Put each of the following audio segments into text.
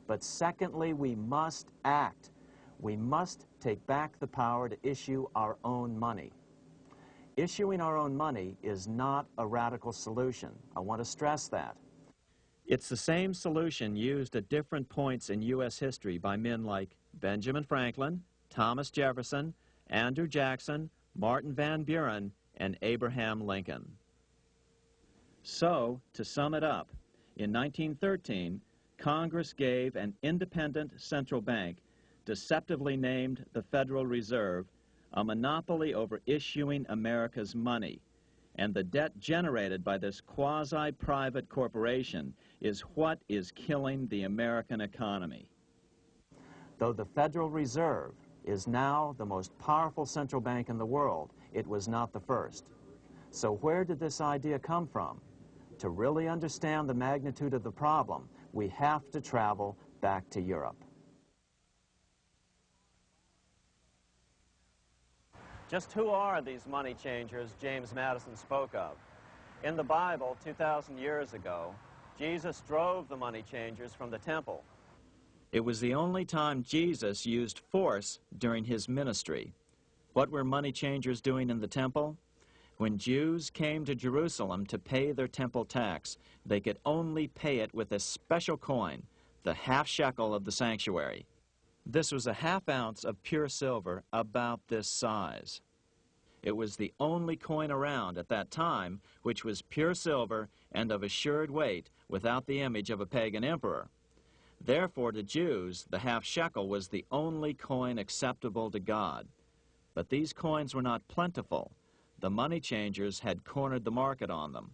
But secondly, we must act. We must take back the power to issue our own money. Issuing our own money is not a radical solution. I want to stress that. It's the same solution used at different points in U.S. history by men like Benjamin Franklin, Thomas Jefferson, Andrew Jackson, Martin Van Buren, and Abraham Lincoln. So, to sum it up, in 1913, Congress gave an independent central bank, deceptively named the Federal Reserve, a monopoly over issuing America's money. And the debt generated by this quasi-private corporation is what is killing the American economy. Though the Federal Reserve is now the most powerful central bank in the world, it was not the first. So where did this idea come from? To really understand the magnitude of the problem, we have to travel back to Europe. Just who are these money changers James Madison spoke of? In the Bible, 2,000 years ago, Jesus drove the money changers from the temple. It was the only time Jesus used force during his ministry. What were money changers doing in the temple? When Jews came to Jerusalem to pay their temple tax, they could only pay it with a special coin, the half shekel of the sanctuary. This was a half ounce of pure silver about this size. It was the only coin around at that time which was pure silver and of assured weight without the image of a pagan emperor. Therefore, to Jews, the half shekel was the only coin acceptable to God. But these coins were not plentiful. The money changers had cornered the market on them.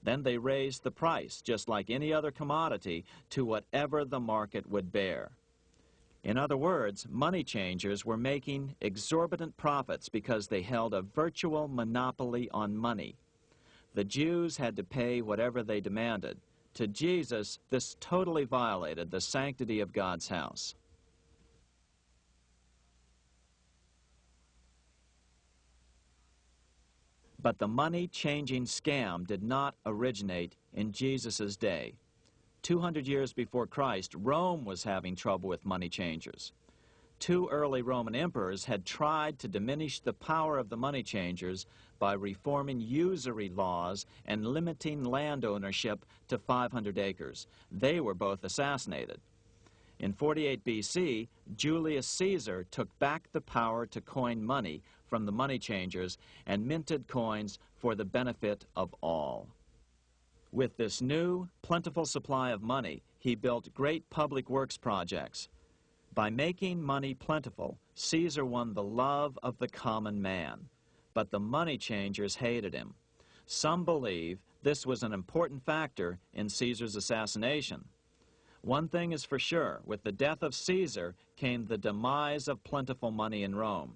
Then they raised the price, just like any other commodity, to whatever the market would bear. In other words, money changers were making exorbitant profits because they held a virtual monopoly on money. The Jews had to pay whatever they demanded. To Jesus, this totally violated the sanctity of God's house. But the money-changing scam did not originate in Jesus' day. 200 years before Christ, Rome was having trouble with money changers. 2 early Roman emperors had tried to diminish the power of the money changers by reforming usury laws and limiting land ownership to 500 acres. They were both assassinated. In 48 BC, Julius Caesar took back the power to coin money from the money changers and minted coins for the benefit of all. With this new, plentiful supply of money, he built great public works projects. By making money plentiful, Caesar won the love of the common man. But the money changers hated him. Some believe this was an important factor in Caesar's assassination. One thing is for sure, with the death of Caesar came the demise of plentiful money in Rome.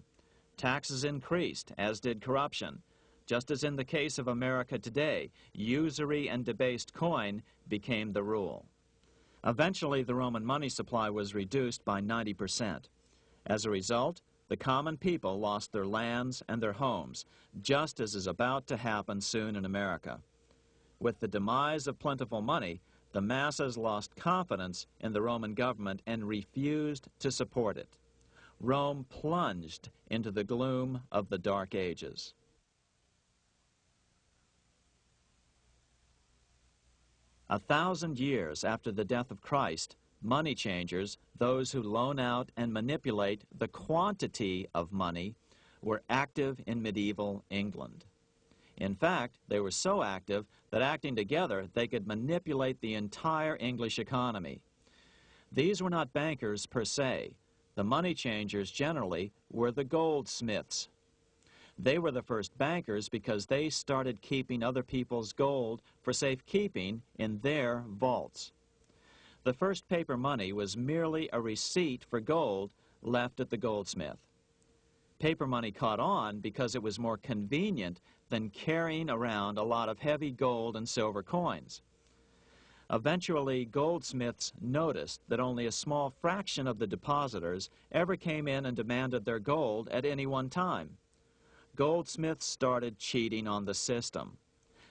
Taxes increased, as did corruption. Just as in the case of America today, usury and debased coin became the rule. Eventually, the Roman money supply was reduced by 90%. As a result, the common people lost their lands and their homes, just as is about to happen soon in America. With the demise of plentiful money, the masses lost confidence in the Roman government and refused to support it. Rome plunged into the gloom of the Dark Ages. A 1,000 years after the death of Christ, money changers, those who loan out and manipulate the quantity of money, were active in medieval England. In fact, they were so active that acting together, they could manipulate the entire English economy. These were not bankers per se. The money changers generally were the goldsmiths. They were the first bankers because they started keeping other people's gold for safekeeping in their vaults. The first paper money was merely a receipt for gold left at the goldsmith. Paper money caught on because it was more convenient than carrying around a lot of heavy gold and silver coins. Eventually, goldsmiths noticed that only a small fraction of the depositors ever came in and demanded their gold at any one time. Goldsmiths started cheating on the system.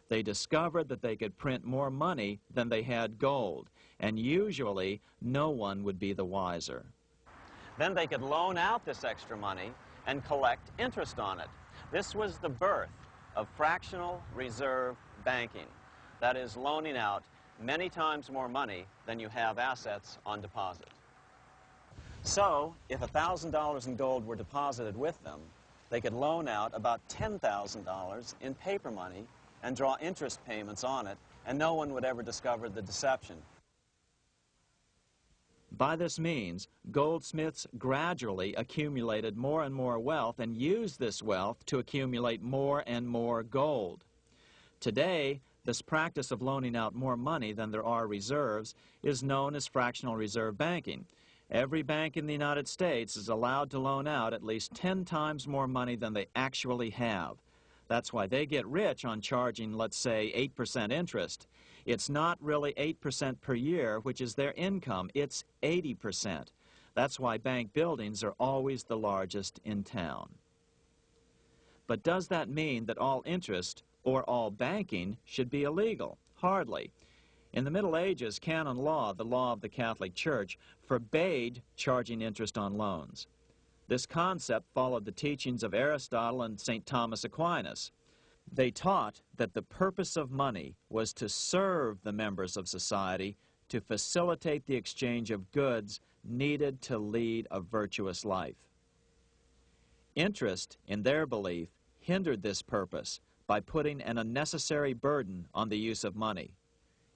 They discovered that they could print more money than they had gold, and usually no one would be the wiser. Then they could loan out this extra money and collect interest on it. This was the birth of fractional reserve banking. That is, loaning out many times more money than you have assets on deposit. So, if $1,000 in gold were deposited with them, they could loan out about $10,000 in paper money and draw interest payments on it, and no one would ever discover the deception. By this means, goldsmiths gradually accumulated more and more wealth and used this wealth to accumulate more and more gold. Today, this practice of loaning out more money than there are reserves is known as fractional reserve banking. Every bank in the United States is allowed to loan out at least 10 times more money than they actually have. That's why they get rich on charging, let's say, 8% interest. It's not really 8% per year, which is their income. It's 80%. That's why bank buildings are always the largest in town. But does that mean that all interest or all banking should be illegal? Hardly. In the Middle Ages, canon law, the law of the Catholic Church, forbade charging interest on loans. This concept followed the teachings of Aristotle and St. Thomas Aquinas. They taught that the purpose of money was to serve the members of society, to facilitate the exchange of goods needed to lead a virtuous life. Interest, in their belief, hindered this purpose by putting an unnecessary burden on the use of money.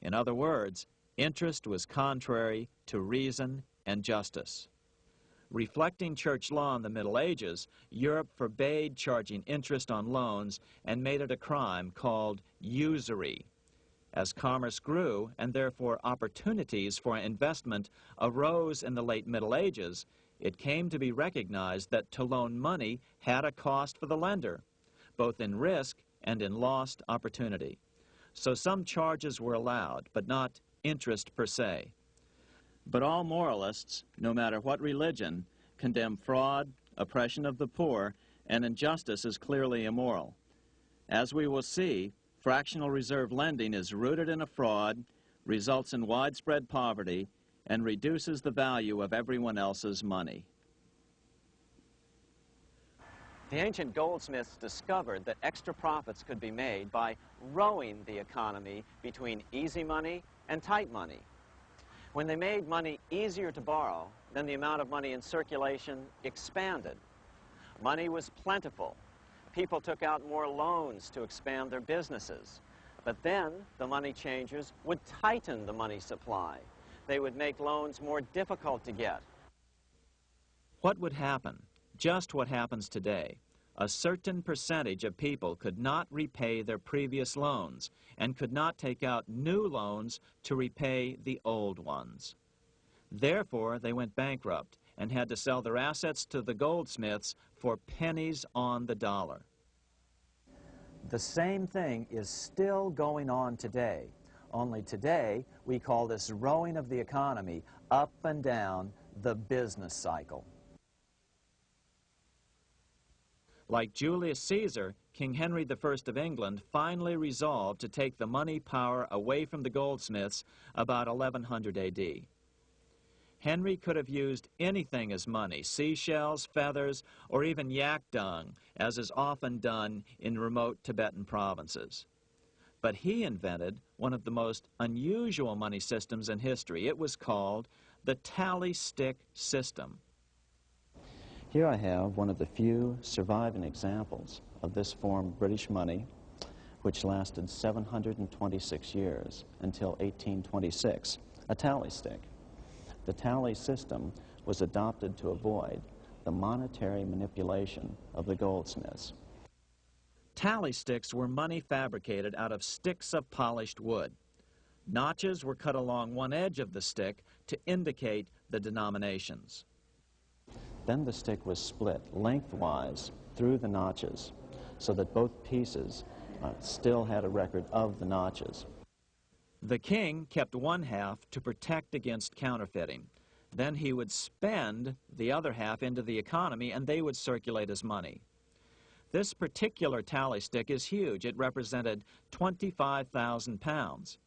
In other words, interest was contrary to reason and justice. Reflecting church law in the Middle Ages, Europe forbade charging interest on loans and made it a crime called usury. As commerce grew, and therefore opportunities for investment arose in the late Middle Ages, it came to be recognized that to loan money had a cost for the lender, both in risk and in lost opportunity. So some charges were allowed, but not interest per se. But all moralists, no matter what religion, condemn fraud, oppression of the poor, and injustice as clearly immoral. As we will see, fractional reserve lending is rooted in a fraud, results in widespread poverty, and reduces the value of everyone else's money. The ancient goldsmiths discovered that extra profits could be made by rowing the economy between easy money and tight money. When they made money easier to borrow, then the amount of money in circulation expanded. Money was plentiful. People took out more loans to expand their businesses. But then the money changers would tighten the money supply. They would make loans more difficult to get. What would happen? Just what happens today. A certain percentage of people could not repay their previous loans and could not take out new loans to repay the old ones. Therefore, they went bankrupt and had to sell their assets to the goldsmiths for pennies on the dollar. The same thing is still going on today. Only today, we call this rowing of the economy up and down the business cycle. Like Julius Caesar, King Henry I of England finally resolved to take the money power away from the goldsmiths about 1100 A.D. Henry could have used anything as money, seashells, feathers, or even yak dung, as is often done in remote Tibetan provinces. But he invented one of the most unusual money systems in history. It was called the tally stick system. Here I have one of the few surviving examples of this form of British money, which lasted 726 years until 1826, a tally stick. The tally system was adopted to avoid the monetary manipulation of the goldsmiths. Tally sticks were money fabricated out of sticks of polished wood. Notches were cut along one edge of the stick to indicate the denominations. Then the stick was split lengthwise through the notches so that both pieces still had a record of the notches. The king kept one half to protect against counterfeiting. Then he would spend the other half into the economy and they would circulate as money. This particular tally stick is huge. It represented 25,000 pounds.